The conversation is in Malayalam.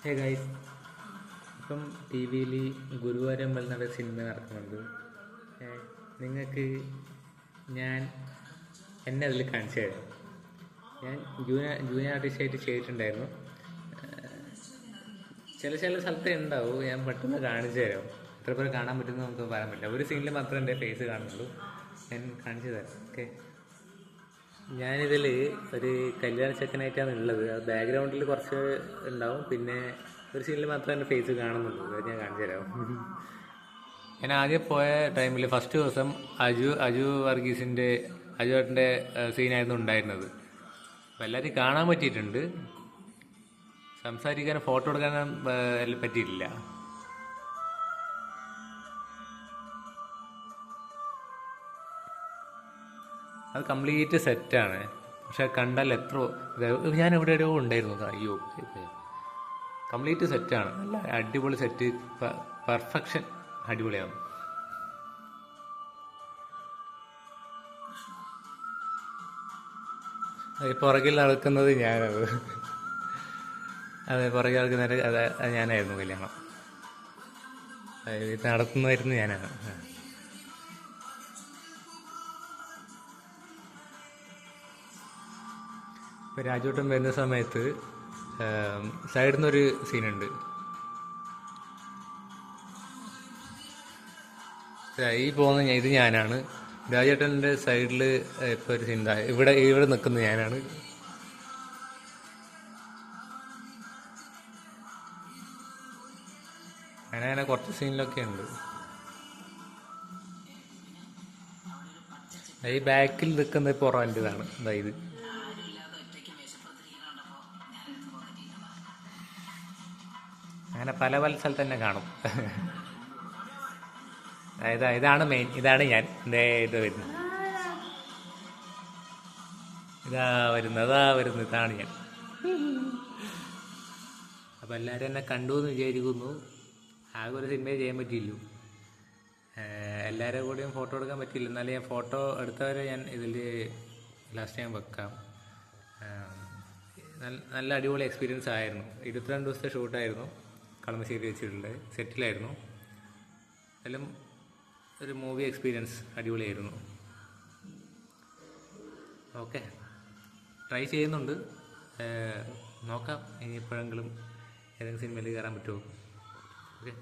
ഹേ ഗൈസ്, ഇപ്പം ടി വിയിൽ ഗുരുവായൂരമ്പലം എന്നൊരു സിനിമ നടക്കുന്നുണ്ട്. നിങ്ങൾക്ക് ഞാൻ എന്നെ അതിൽ കാണിച്ചു തരാം. ഞാൻ ജൂനിയർ ആർട്ടിസ്റ്റായിട്ട് ചെയ്തിട്ടുണ്ടായിരുന്നു. ചില സ്ഥലത്ത് ഉണ്ടാവും, ഞാൻ പെട്ടെന്ന് കാണിച്ചു തരാം. എത്ര പേര് കാണാൻ പറ്റുമെന്ന് നമുക്ക് പറയാൻ പറ്റില്ല. ഒരു സീനിൽ മാത്രമേ എൻ്റെ ഫേസ് കാണുന്നുള്ളൂ. ഞാൻ കാണിച്ചു തരാം. ഓക്കെ, ഞാനിതിൽ ഒരു കല്യാണ ചെക്കനായിട്ടാണ് ഉള്ളത്. അത് ബാക്ക്ഗ്രൗണ്ടിൽ കുറച്ച് ഉണ്ടാവും, പിന്നെ ഒരു സീനിൽ മാത്രമേ എൻ്റെ ഫേസ് കാണുന്നുള്ളൂ. അത് ഞാൻ കാണിച്ചു തരാം. ഞാൻ ആദ്യം പോയ ടൈമിൽ ഫസ്റ്റ് ദിവസം അജു വർഗീസിൻ്റെ അജുവേട്ടൻ്റെ സീനായിരുന്നു ഉണ്ടായിരുന്നത്. അപ്പോൾ എല്ലാവരും കാണാൻ പറ്റിയിട്ടുണ്ട്. സംസാരിക്കാനും ഫോട്ടോ എടുക്കാനും പറ്റിയിട്ടില്ല. അത് കംപ്ലീറ്റ് സെറ്റാണ്. പക്ഷെ കണ്ടാൽ ഞാൻ എവിടെയോ ഉണ്ടായിരുന്നു. അയ്യോ, കംപ്ലീറ്റ് സെറ്റാണ്. നല്ല അടിപൊളി സെറ്റ്, പെർഫെക്ഷൻ, അടിപൊളിയാണ്. പുറകിൽ നടക്കുന്നത് ഞാനത്. അതെ, പുറകിൽ നടക്കുന്നത് അത് ഞാനായിരുന്നു. കല്യാണം നടത്തുന്നതായിരുന്നു ഞാനാണ്. ഇപ്പോൾ രാജുവേട്ടൻ വരുന്ന സമയത്ത് സൈഡിൽ നിന്നൊരു സീനുണ്ട്. ഈ പോകുന്ന ഇത് ഞാനാണ്. രാജുവേട്ടൻ്റെ സൈഡിൽ ഇപ്പോൾ ഒരു സീൻ, ഇവിടെ നിൽക്കുന്നത് ഞാനാണ്. അങ്ങനെ കുറച്ച് സീനിലൊക്കെ ഉണ്ട്. ഈ ബാക്കിൽ നിൽക്കുന്ന പുറൻ്റെതാണ്. അതായത് അങ്ങനെ പല സ്ഥലത്ത് തന്നെ കാണും. അതായത് ഇതാണ് മെയിൻ, ഇതാണ് ഞാൻ. ഇത് വരുന്നത്, അതാ വരുന്നത്, ഇതാണ് ഞാൻ. അപ്പം എല്ലാവരും എന്നെ കണ്ടു എന്ന് വിചാരിക്കുന്നു. ആകെ ഒരു സിനിമയെ ചെയ്യാൻ പറ്റിയില്ലു. എല്ലാവരും കൂടെയും ഫോട്ടോ എടുക്കാൻ പറ്റിയില്ല. എന്നാലും ഞാൻ ഫോട്ടോ എടുത്തവരെ ഞാൻ ഇതിൽ ലാസ്റ്റ് ഞാൻ വെക്കാം. നല്ല അടിപൊളി എക്സ്പീരിയൻസ് ആയിരുന്നു. 22 ദിവസത്തെ ഷൂട്ടായിരുന്നു. കളമശ്ശേരി വെച്ചിട്ടുള്ള സെറ്റിലായിരുന്നു. എല്ലാം ഒരു മൂവി എക്സ്പീരിയൻസ് അടിപൊളിയായിരുന്നു. ഓക്കെ, ട്രൈ ചെയ്യുന്നുണ്ട്. നോക്കാം ഇനി എപ്പോഴെങ്കിലും ഏതെങ്കിലും സിനിമയിൽ കയറാൻ പറ്റുമോ. ഓക്കെ.